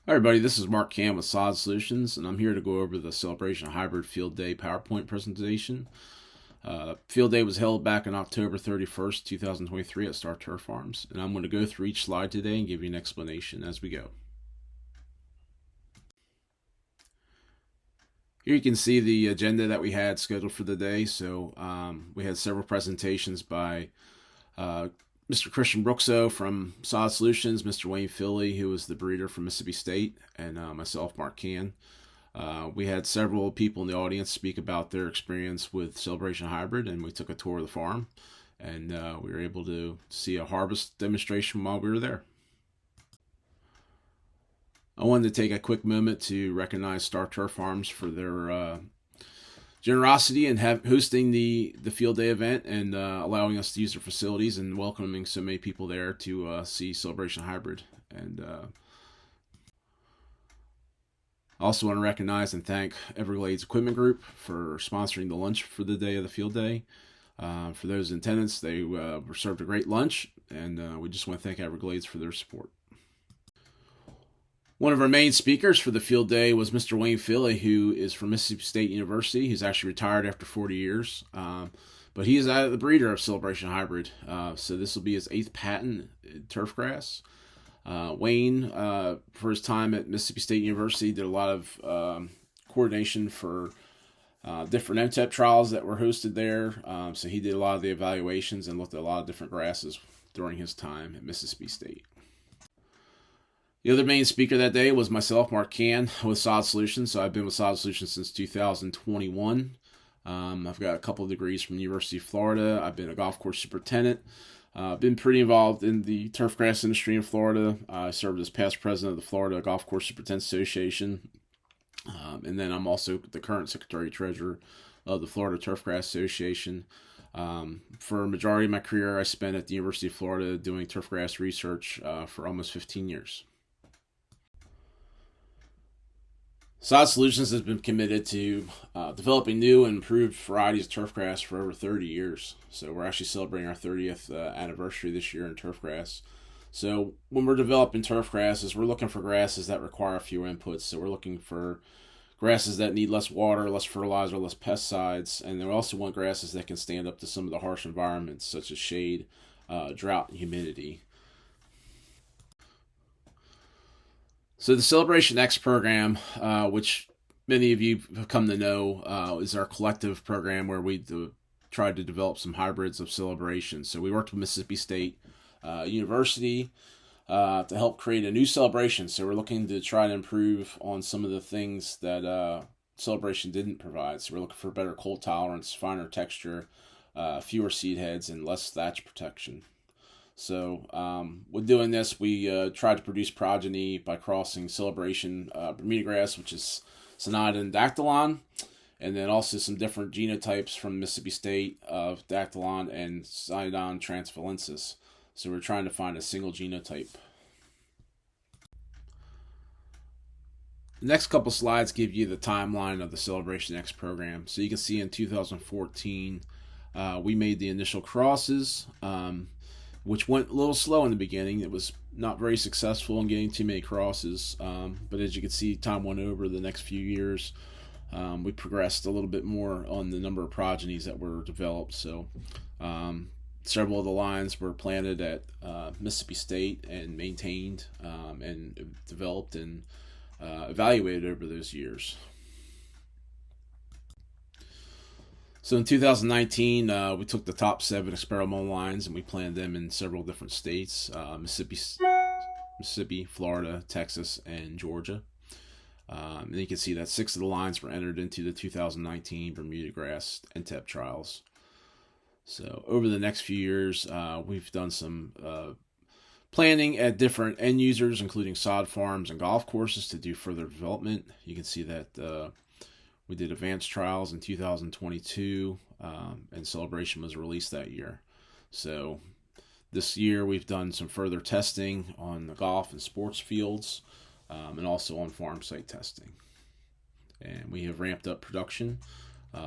Hi everybody, this is Kann with Sod Solutions, and I'm here to go over the Celebration Hybrid Field Day PowerPoint presentation. Field Day was held back on October 31st, 2023 at Star Turf Farms, and I'm going to go through each slide today and give you an explanation as we go. Here you can see the agenda that we had scheduled for the day. So we had several presentations by Mr. Christian Brookso from Sod Solutions, Mr. Wayne Philly, who was the breeder from Mississippi State, and myself, Mark Kann. We had several people in the audience speak about their experience with Celebration Hybrid, and we took a tour of the farm, and we were able to see a harvest demonstration while we were there. I wanted to take a quick moment to recognize Star Turf Farms for their generosity in hosting the field day event and allowing us to use their facilities and welcoming so many people there to see Celebration Hybrid. And I also want to recognize and thank Everglades Equipment Group for sponsoring the lunch for the day of the field day. For those in attendance, they were served a great lunch, and we just want to thank Everglades for their support. One of our main speakers for the field day was Mr. Wayne Philly, who is from Mississippi State University. He's actually retired after 40 years, but he is the breeder of Celebration Hybrid. So this will be his 8th patent in turfgrass. Wayne, for his time at Mississippi State University, did a lot of coordination for different MTEP trials that were hosted there. So he did a lot of the evaluations and looked at a lot of different grasses during his time at Mississippi State. The other main speaker that day was myself, Mark Kann, with Sod Solutions. So I've been with Sod Solutions since 2021. I've got a couple of degrees from the University of Florida. I've been a golf course superintendent. I've been pretty involved in the turfgrass industry in Florida. I served as past president of the Florida Golf Course Superintendents Association. And then I'm also the current secretary-treasurer of the Florida Turfgrass Association. For a majority of my career, I spent at the University of Florida doing turfgrass research for almost 15 years. Sod Solutions has been committed to developing new and improved varieties of turfgrass for over 30 years. So we're actually celebrating our 30th anniversary this year in turfgrass. So when we're developing turfgrasses, we're looking for grasses that require fewer inputs. So we're looking for grasses that need less water, less fertilizer, less pesticides, and we also want grasses that can stand up to some of the harsh environments such as shade, drought, and humidity. So the Celebration X program, which many of you have come to know, is our collective program where we tried to develop some hybrids of Celebration. So we worked with Mississippi State University to help create a new Celebration. So we're looking to try to improve on some of the things that Celebration didn't provide. So we're looking for better cold tolerance, finer texture, fewer seed heads, and less thatch protection. So with doing this, we tried to produce progeny by crossing Celebration bermudagrass, which is Sonata dactylon, and then also some different genotypes from Mississippi State of dactylon and Cynodon transvalensis. So we're trying to find a single genotype. The next couple slides give you the timeline of the Celebration X program. So you can see in 2014, we made the initial crosses, which went a little slow in the beginning. It was not very successful in getting too many crosses, but as you can see, time went over the next few years. We progressed a little bit more on the number of progenies that were developed. So several of the lines were planted at Mississippi State and maintained and developed and evaluated over those years. So in 2019, we took the top 7 experimental lines and we planted them in several different states, Mississippi, Florida, Texas, and Georgia. And you can see that 6 of the lines were entered into the 2019 bermudagrass MTEP trials. So over the next few years, we've done some planning at different end users, including sod farms and golf courses, to do further development. You can see that we did advanced trials in 2022, and Celebration was released that year. So this year we've done some further testing on the golf and sports fields, and also on farm site testing. And we have ramped up production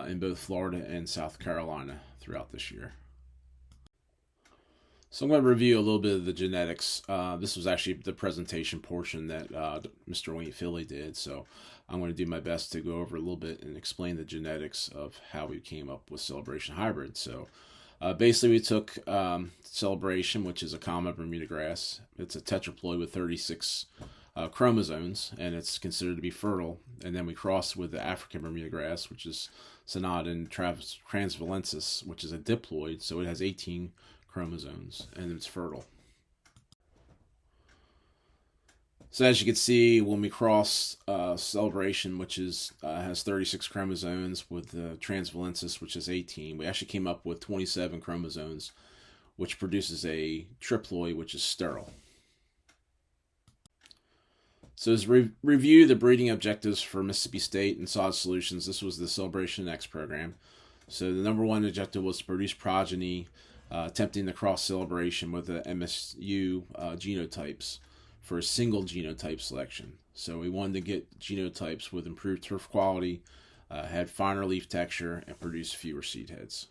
in both Florida and South Carolina throughout this year. So I'm going to review a little bit of the genetics. This was actually the presentation portion that Mr. Wayne Philly did. So I'm going to do my best to go over a little bit and explain the genetics of how we came up with Celebration Hybrid. So basically, we took Celebration, which is a common bermudagrass. It's a tetraploid with 36 chromosomes, and it's considered to be fertile. And then we crossed with the African bermudagrass, which is Sonata transvalensis, which is a diploid, so it has 18 chromosomes, and it's fertile. So as you can see, when we cross Celebration, which has 36 chromosomes, with transvalensis, which is 18, we actually came up with 27 chromosomes, which produces a triploid, which is sterile. So as review the breeding objectives for Mississippi State and Solid Solutions, this was the Celebration X program. So the number one objective was to produce progeny, attempting the cross Celebration with the MSU genotypes for a single genotype selection. So we wanted to get genotypes with improved turf quality, had finer leaf texture, and produced fewer seed heads.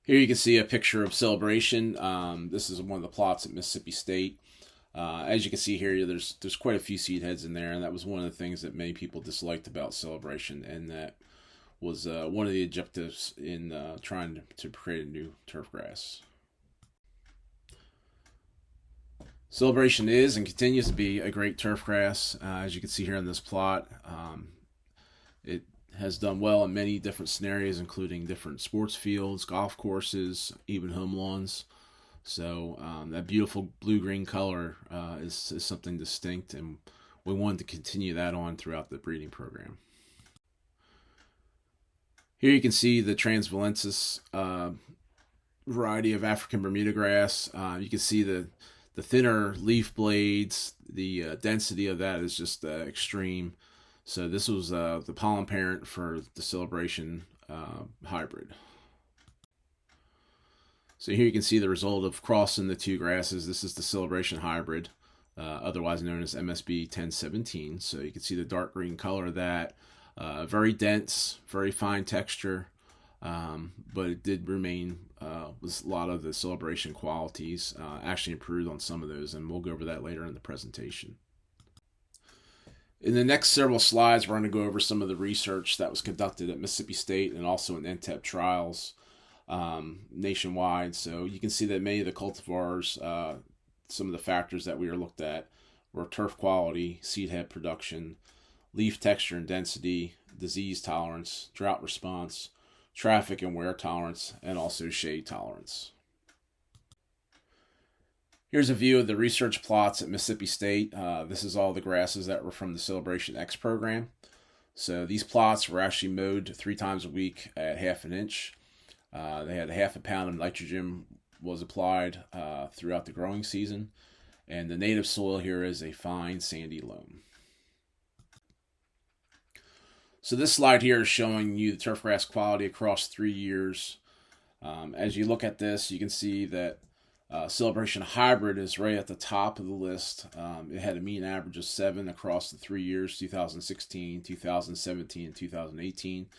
Here you can see a picture of Celebration. This is one of the plots at Mississippi State. As you can see here, there's quite a few seed heads in there, and that was one of the things that many people disliked about Celebration, and that was one of the objectives in trying to create a new turf grass. Celebration is and continues to be a great turf grass. As you can see here in this plot, it has done well in many different scenarios, including different sports fields, golf courses, even home lawns. So that beautiful blue-green color is something distinct, and we wanted to continue that on throughout the breeding program. Here you can see the transvalensis variety of African Bermuda grass. You can see the thinner leaf blades. The density of that is just extreme. So this was the pollen parent for the Celebration hybrid. So here you can see the result of crossing the two grasses. This is the Celebration hybrid, otherwise known as MSB 1017. So you can see the dark green color of that. Very dense, very fine texture, but it did remain with a lot of the Celebration qualities. Actually improved on some of those, and we'll go over that later in the presentation. In the next several slides, we're going to go over some of the research that was conducted at Mississippi State and also in NTEP trials nationwide. So you can see that many of the cultivars, some of the factors that we were looked at were turf quality, seed head production, leaf texture and density, disease tolerance, drought response, traffic and wear tolerance, and also shade tolerance. Here's a view of the research plots at Mississippi State. This is all the grasses that were from the Celebration X program. So these plots were actually mowed 3 times a week at 1/2 inch. They had 1/2 pound of nitrogen was applied throughout the growing season. And the native soil here is a fine sandy loam. So this slide here is showing you the turfgrass quality across 3 years. As you look at this, you can see that Celebration Hybrid is right at the top of the list. It had a mean average of 7 across the 3 years, 2016, 2017, and 2018.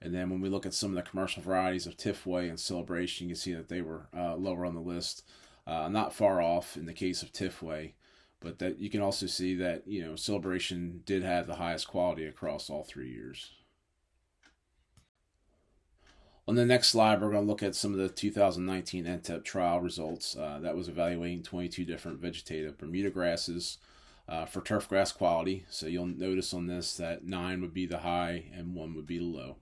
And then when we look at some of the commercial varieties of Tifway and Celebration, you can see that they were lower on the list. Not far off in the case of Tifway, but that you can also see that, you know, Celebration did have the highest quality across all 3 years. On the next slide, we're going to look at some of the 2019 NTEP trial results. That was evaluating 22 different vegetative Bermuda grasses for turfgrass quality. So you'll notice on this that 9 would be the high and 1 would be the low.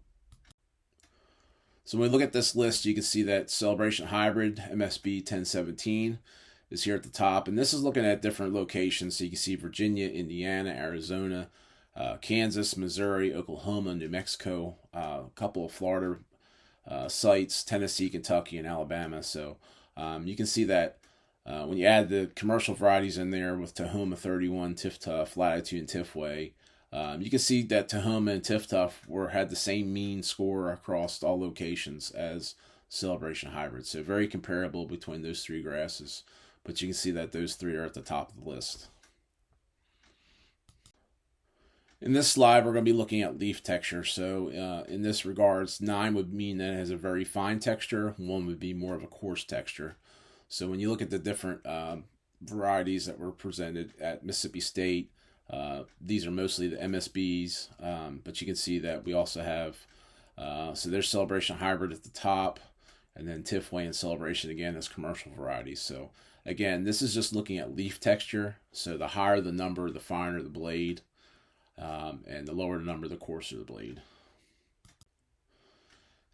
So when we look at this list, you can see that Celebration Hybrid, MSB 1017, is here at the top. And this is looking at different locations. So you can see Virginia, Indiana, Arizona, Kansas, Missouri, Oklahoma, New Mexico, a couple of Florida sites, Tennessee, Kentucky, and Alabama. So you can see that when you add the commercial varieties in there with Tahoma 31, Tiftuff, Latitude, and Tifway, you can see that Tahoma and Tiftuff had the same mean score across all locations as Celebration Hybrid. So very comparable between those 3 grasses, but you can see that those 3 are at the top of the list. In this slide, we're going to be looking at leaf texture. So in this regards, 9 would mean that it has a very fine texture. 1 would be more of a coarse texture. So when you look at the different varieties that were presented at Mississippi State, these are mostly the MSBs, but you can see that we also have, so there's Celebration Hybrid at the top, and then Tifway and Celebration again as commercial varieties. So again, this is just looking at leaf texture. So the higher the number, the finer the blade. And the lower the number, the coarser the blade.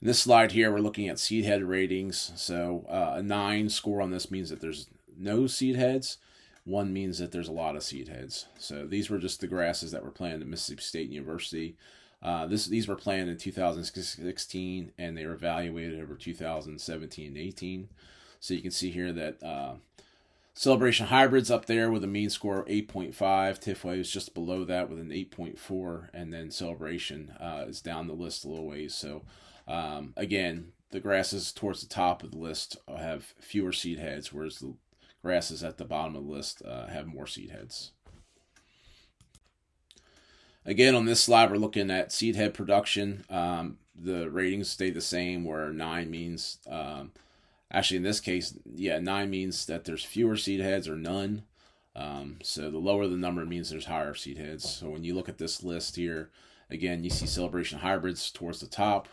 In this slide here, we're looking at seed head ratings. So a 9 score on this means that there's no seed heads. 1 means that there's a lot of seed heads. So these were just the grasses that were planted at Mississippi State University. These were planted in 2016, and they were evaluated over 2017 and 18. So you can see here that Celebration Hybrid's up there with a mean score of 8.5. Tifway is just below that with an 8.4. And then Celebration is down the list a little ways. So, again, the grasses towards the top of the list have fewer seed heads, whereas the grasses at the bottom of the list have more seed heads. Again, on this slide, we're looking at seed head production. The ratings stay the same, where 9 means... actually, in this case, 9 means that there's fewer seed heads or none. So the lower the number means there's higher seed heads. So when you look at this list here, again, you see Celebration Hybrids towards the top.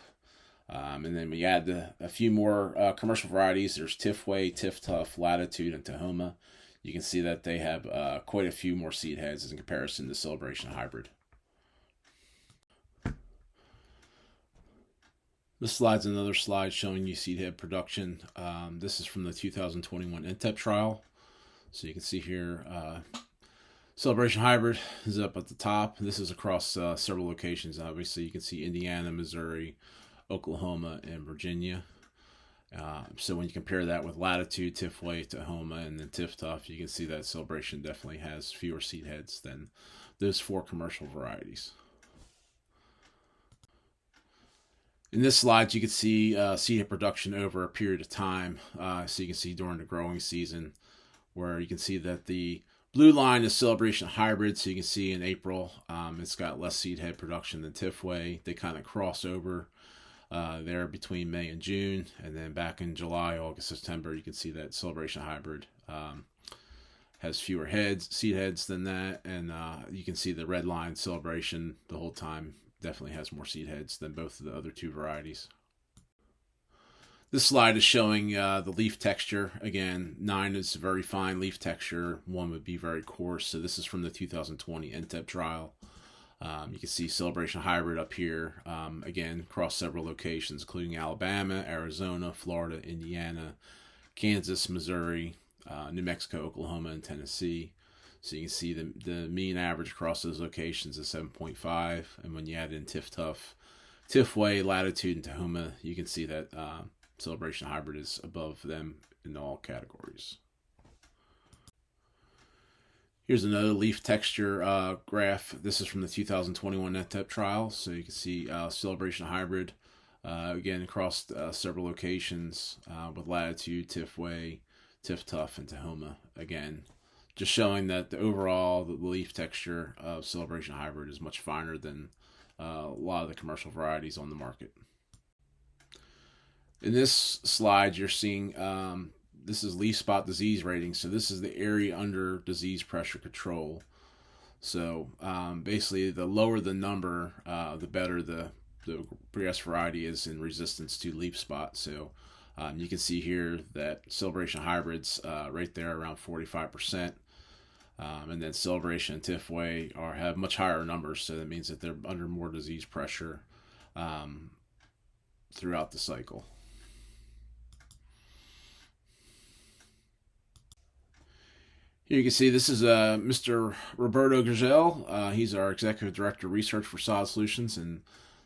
And then we add a few more commercial varieties. There's Tifway, Tif-Tuff, Latitude, and Tahoma. You can see that they have quite a few more seed heads in comparison to Celebration Hybrid. This slide's another slide showing you seed head production. This is from the 2021 NTEP trial. So you can see here, Celebration Hybrid is up at the top. This is across several locations. Obviously, you can see Indiana, Missouri, Oklahoma, and Virginia. So when you compare that with Latitude, Tifway, Tahoma, and then Tif-Tuff, you can see that Celebration definitely has fewer seed heads than those 4 commercial varieties. In this slide, you can see seed head production over a period of time. So you can see during the growing season, where you can see that the blue line is Celebration Hybrid. So you can see in April, it's got less seed head production than Tifway. They kind of cross over there between May and June. And then back in July, August, September, you can see that Celebration Hybrid has fewer seed heads than that. And you can see the red line Celebration the whole time definitely has more seed heads than both of the other 2 varieties. This slide is showing the leaf texture. Again, 9 is very fine leaf texture. 1 would be very coarse. So this is from the 2020 NTEP trial. You can see Celebration Hybrid up here. Again, across several locations, including Alabama, Arizona, Florida, Indiana, Kansas, Missouri, New Mexico, Oklahoma, and Tennessee. So you can see the mean average across those locations is 7.5. And when you add in Tif-Tuff, Tifway, Latitude, and Tahoma, you can see that Celebration Hybrid is above them in all categories. Here's another leaf texture graph. This is from the 2021 NTEP trial. So you can see Celebration Hybrid, again, across several locations with Latitude, Tifway, Tif-Tuff, and Tahoma. Again, just showing that the leaf texture of Celebration Hybrid is much finer than a lot of the commercial varieties on the market. In this slide, you're seeing this is leaf spot disease rating. So this is the area under disease pressure control. So basically, the lower the number, the better the grass variety is in resistance to leaf spot. So you can see here that Celebration Hybrids right there around 45%. And then Celebration and Tifway have much higher numbers, so that means that they're under more disease pressure throughout the cycle. Here you can see this is Mr. Roberto Grisel. He's our Executive Director of Research for Sod Solutions, and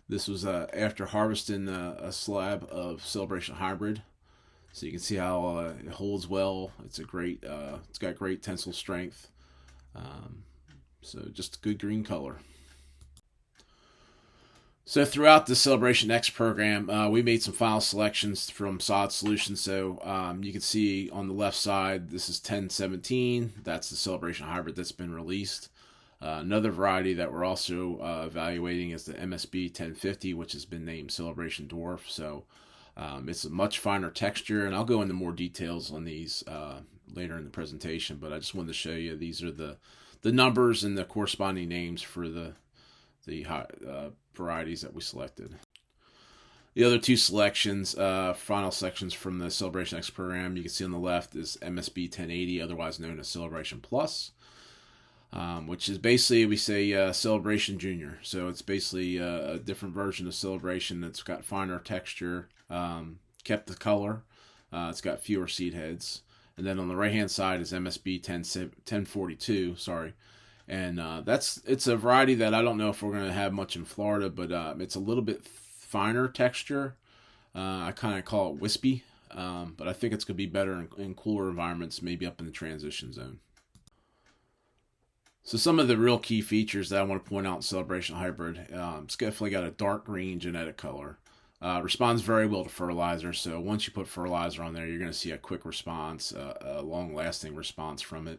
this was after harvesting a slab of Celebration Hybrid. So you can see how it holds well. It's got great tensile strength. So just good green color. So throughout the Celebration X program, we made some final selections from Sod Solutions. So you can see on the left side, this is 1017. That's the Celebration Hybrid that's been released. Another variety that we're also evaluating is the MSB 1050, which has been named Celebration Dwarf. So it's a much finer texture, and I'll go into more details on these later in the presentation. But I just wanted to show you these are the numbers and the corresponding names for the varieties that we selected. The other two selections, final sections from the Celebration X program, you can see on the left is MSB 1080, otherwise known as Celebration Plus, which is basically, we say, Celebration Junior. So it's basically a different version of Celebration that's got finer texture, kept the color, it's got fewer seed heads. And then on the right-hand side is MSB 1042, sorry. And it's a variety that I don't know if we're going to have much in Florida, but it's a little bit finer texture. I kind of call it wispy, but I think it's going to be better in cooler environments, maybe up in the transition zone. So some of the real key features that I want to point out in Celebration Hybrid, it's definitely got a dark green genetic color. Responds very well to fertilizer, so once you put fertilizer on there, you're going to see a quick response, a long-lasting response from it.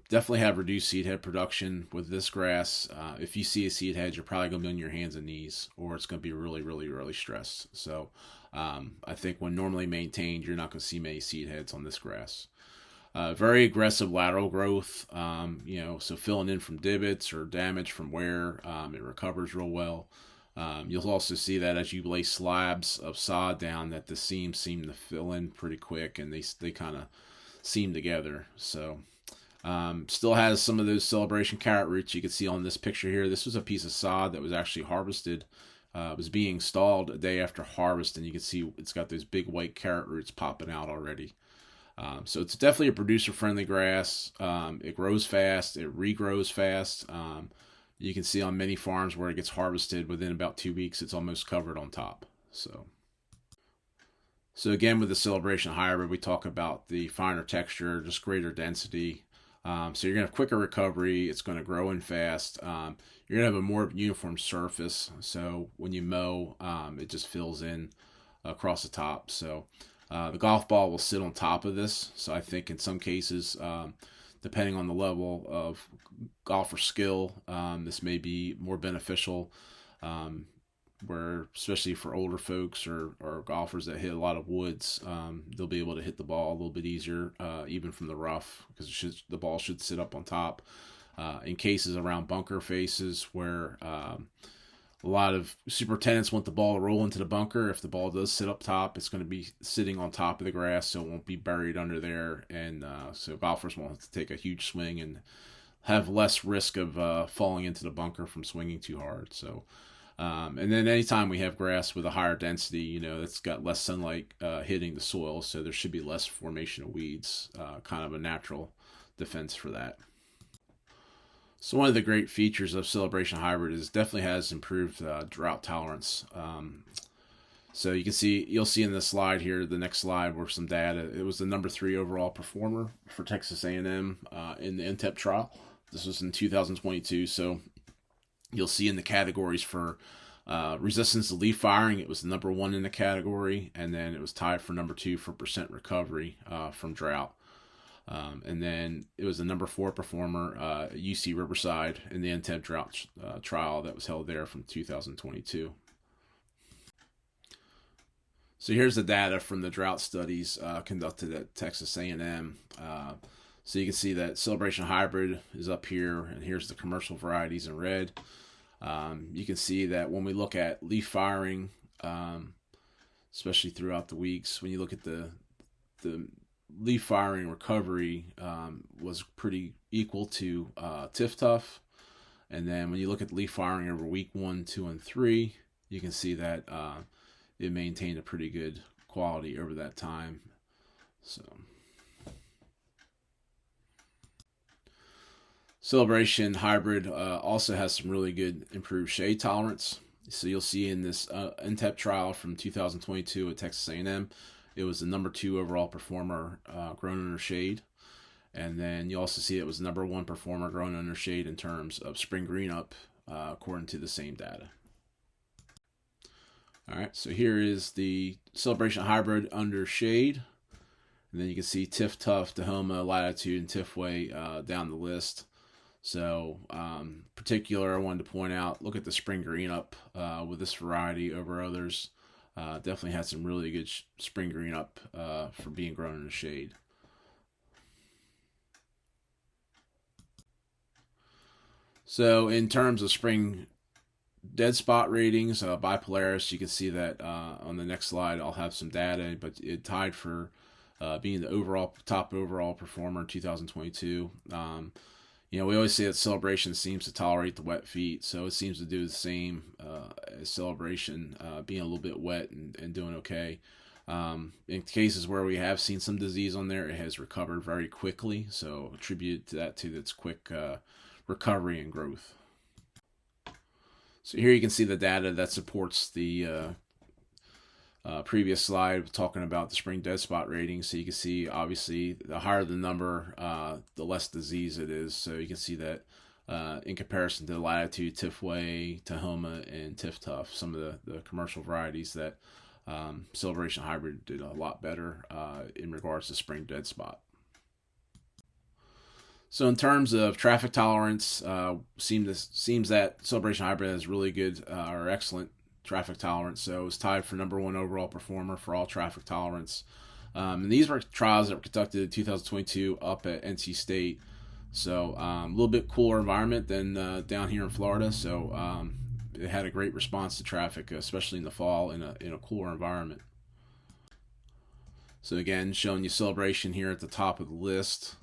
Definitely have reduced seed head production with this grass. If you see a seed head, you're probably going to be on your hands and knees, or it's going to be really, really, really stressed. So I think when normally maintained, you're not going to see many seed heads on this grass. Very aggressive lateral growth, so filling in from divots or damage from wear, it recovers real well. You'll also see that as you lay slabs of sod down, that the seams seem to fill in pretty quick, and they kind of seam together. So still has some of those Celebration carrot roots you can see on this picture here. This was a piece of sod that was actually harvested. It was being stalled a day after harvest, and you can see it's got those big white carrot roots popping out already. So it's definitely a producer-friendly grass. It grows fast. It regrows fast. You can see on many farms where it gets harvested, within about 2 weeks, it's almost covered on top. So again, with the Celebration Hybrid, we talk about the finer texture, just greater density. So you're going to have quicker recovery. It's going to grow in fast. You're going to have a more uniform surface. So when you mow, it just fills in across the top. So the golf ball will sit on top of this. So I think in some cases, depending on the level of golfer skill, this may be more beneficial, where especially for older folks or golfers that hit a lot of woods, they'll be able to hit the ball a little bit easier, even from the rough, because the ball should sit up on top. In cases around bunker faces where a lot of superintendents want the ball to roll into the bunker, if the ball does sit up top, it's going to be sitting on top of the grass, so it won't be buried under there, and so golfers won't have to take a huge swing and have less risk of falling into the bunker from swinging too hard. So and then anytime we have grass with a higher density, it's got less sunlight hitting the soil, so there should be less formation of weeds, kind of a natural defense for that. So one of the great features of Celebration Hybrid is definitely has improved drought tolerance. So you'll see in this slide here, the next slide, where some data. It was the number 3 overall performer for Texas A&M in the NTEP trial. This was in 2022. So you'll see in the categories for resistance to leaf firing, it was the number 1 in the category, and then it was tied for number 2 for percent recovery from drought. And then it was the number 4 performer, UC Riverside, in the NTEP drought trial that was held there from 2022. So here's the data from the drought studies conducted at Texas A&M. So you can see that Celebration Hybrid is up here, and here's the commercial varieties in red. You can see that when we look at leaf firing, especially throughout the weeks, when you look at the leaf firing recovery, was pretty equal to Tiff Tuff. And then when you look at leaf firing over week 1, 2, and 3, you can see that it maintained a pretty good quality over that time. So Celebration Hybrid also has some really good improved shade tolerance. So you'll see in this NTEP trial from 2022 at Texas A&M, it was the number 2 overall performer grown under shade. And then you also see it was the number 1 performer grown under shade in terms of spring green up, according to the same data. All right, so here is the Celebration Hybrid under shade. And then you can see Tiff Tuff, Tahoma, Latitude, and Tiffway down the list. So, particular, I wanted to point out, look at the spring green up with this variety over others. Definitely had some really good spring green up for being grown in the shade. So, in terms of spring dead spot ratings by Polaris, you can see that on the next slide I'll have some data, but it tied for being the top overall performer in 2022. We always say that Celebration seems to tolerate the wet feet, so it seems to do the same as Celebration, being a little bit wet and doing okay. In cases where we have seen some disease on there, it has recovered very quickly, so attribute that to its quick recovery and growth. So here you can see the data that supports the previous slide talking about the spring dead spot rating. So you can see, obviously, the higher the number, the less disease it is. So you can see that in comparison to Latitude, Tifway, Tahoma, and Tiftuff, some of the commercial varieties, that Celebration Hybrid did a lot better in regards to spring dead spot. So in terms of traffic tolerance, seems that Celebration Hybrid has really good or excellent traffic tolerance. So it's tied for #1 overall performer for all traffic tolerance. And these were trials that were conducted in 2022 up at NC State. So a little bit cooler environment than down here in Florida. So it had a great response to traffic, especially in the fall in a cooler environment. So again, showing you Celebration here at the top of the list.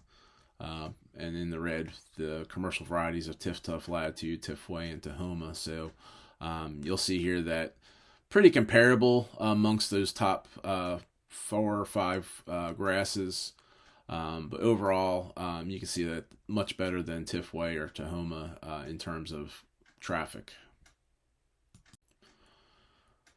And in the red, the commercial varieties of Tiftuff, Latitude, Tifway, and Tahoma. So you'll see here that pretty comparable amongst those top 4 or 5 grasses. But overall, you can see that much better than Tifway or Tahoma in terms of traffic.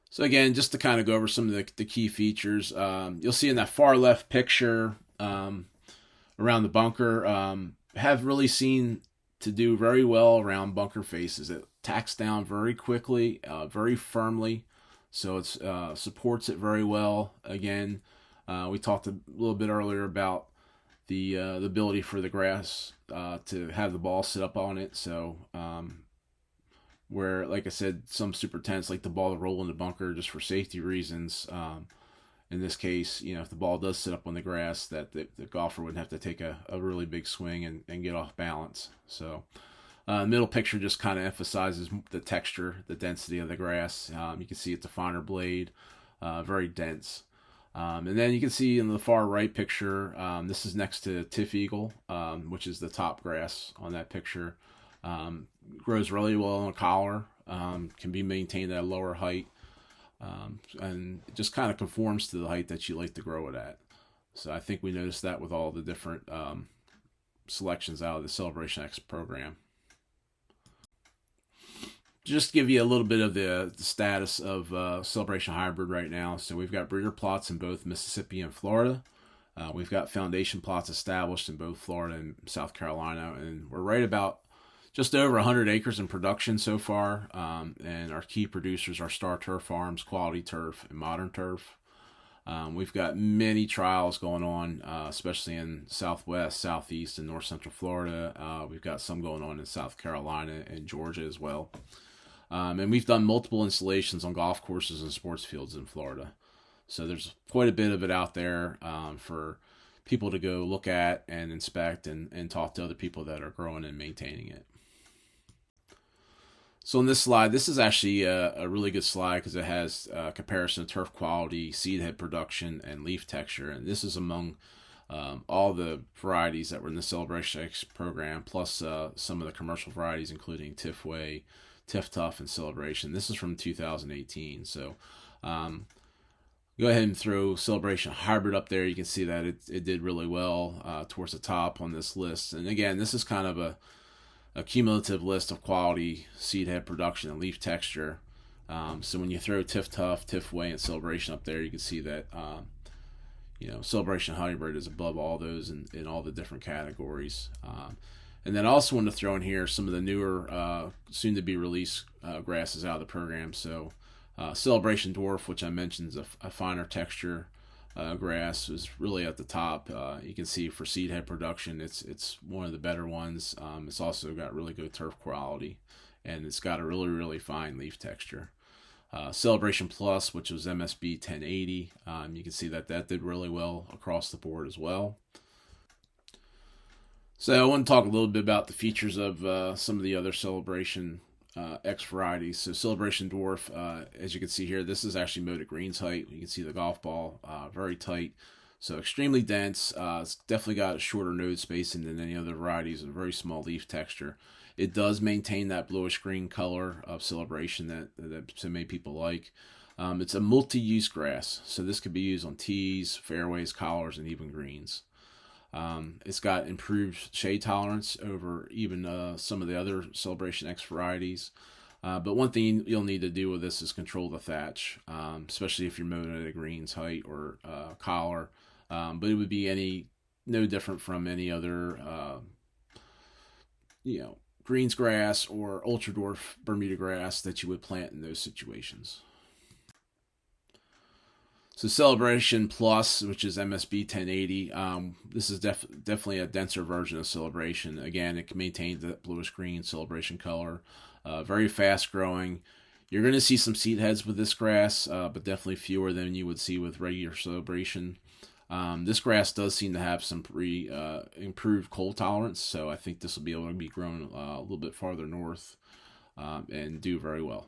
So again, just to kind of go over some of the key features, you'll see in that far left picture around the bunker, have really seen to do very well around bunker faces. It tacks down very quickly, very firmly, so it supports it very well. Again, we talked a little bit earlier about the ability for the grass to have the ball sit up on it. So where, like I said, some super tents like the ball to roll in the bunker just for safety reasons. In this case, if the ball does sit up on the grass, that the golfer wouldn't have to take a really big swing and get off balance. So middle picture just kind of emphasizes the texture, the density of the grass. You can see it's a finer blade, very dense. And then you can see in the far right picture, this is next to Tiff Eagle, which is the top grass on that picture. Grows really well on a collar, can be maintained at a lower height. And it just kind of conforms to the height that you like to grow it at. So I think we noticed that with all the different selections out of the Celebration X program. Just to give you a little bit of the status of Celebration Hybrid right now. So we've got breeder plots in both Mississippi and Florida. We've got foundation plots established in both Florida and South Carolina. And we're right about just over 100 acres in production so far, and our key producers are Star Turf Farms, Quality Turf, and Modern Turf. We've got many trials going on, especially in Southwest, Southeast, and North Central Florida. We've got some going on in South Carolina and Georgia as well. And we've done multiple installations on golf courses and sports fields in Florida. So there's quite a bit of it out there for people to go look at and inspect and talk to other people that are growing and maintaining it. So in this slide, this is actually a really good slide because it has a comparison of turf quality, seed head production, and leaf texture. And this is among all the varieties that were in the Celebration X program, plus some of the commercial varieties, including Tifway, Tiftuff, and Celebration. This is from 2018. So go ahead and throw Celebration Hybrid up there. You can see that it did really well towards the top on this list. And again, this is kind of a cumulative list of quality seed head production and leaf texture. So when you throw Tiftuff, Tifway, and Celebration up there, you can see that Celebration Hybrid is above all those in all the different categories. And then I also want to throw in here some of the newer, soon-to-be released grasses out of the program. So Celebration Dwarf, which I mentioned, is a finer texture, grass is really at the top. You can see for seed head production, it's one of the better ones. It's also got really good turf quality, and it's got a really fine leaf texture. Celebration Plus, which was MSB 1080, you can see that did really well across the board as well. So I want to talk a little bit about the features of some of the other Celebration X varieties. So Celebration Dwarf, as you can see here, this is actually mowed at greens height. You can see the golf ball, very tight. So extremely dense. It's definitely got a shorter node spacing than any other varieties and a very small leaf texture. It does maintain that bluish green color of Celebration that so many people like. It's a multi-use grass, so this could be used on tees, fairways, collars, and even greens. It's got improved shade tolerance over even some of the other Celebration X varieties. But one thing you'll need to do with this is control the thatch, especially if you're mowing at a greens height or collar. But it would be no different from any other, greens grass or ultra dwarf Bermuda grass that you would plant in those situations. So Celebration Plus, which is MSB 1080, this is definitely a denser version of Celebration. Again, it can maintain that bluish green Celebration color. Very fast growing. You're going to see some seed heads with this grass, but definitely fewer than you would see with regular Celebration. This grass does seem to have some improved cold tolerance, so I think this will be able to be grown a little bit farther north and do very well.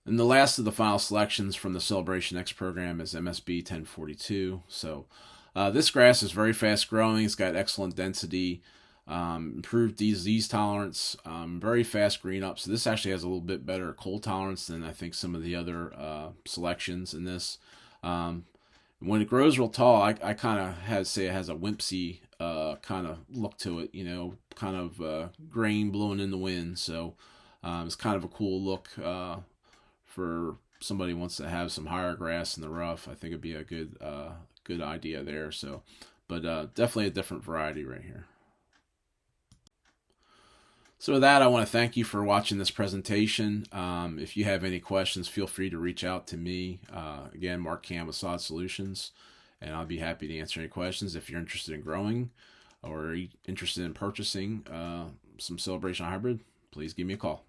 And the last of the final selections from the Celebration X program is MSB 1042. So this grass is very fast growing. It's got excellent density, improved disease tolerance, very fast green up. So this actually has a little bit better cold tolerance than I think some of the other selections in this. When it grows real tall, I kind of say it has a wimpsy kind of look to it, kind of grain blowing in the wind. So it's kind of a cool look for somebody who wants to have some higher grass in the rough. I think it'd be a good idea there. So, but definitely a different variety right here. So with that, I want to thank you for watching this presentation. If you have any questions, feel free to reach out to me. Again, Mark Kann with Sod Solutions, and I'll be happy to answer any questions. If you're interested in growing or interested in purchasing some Celebration Hybrid, please give me a call.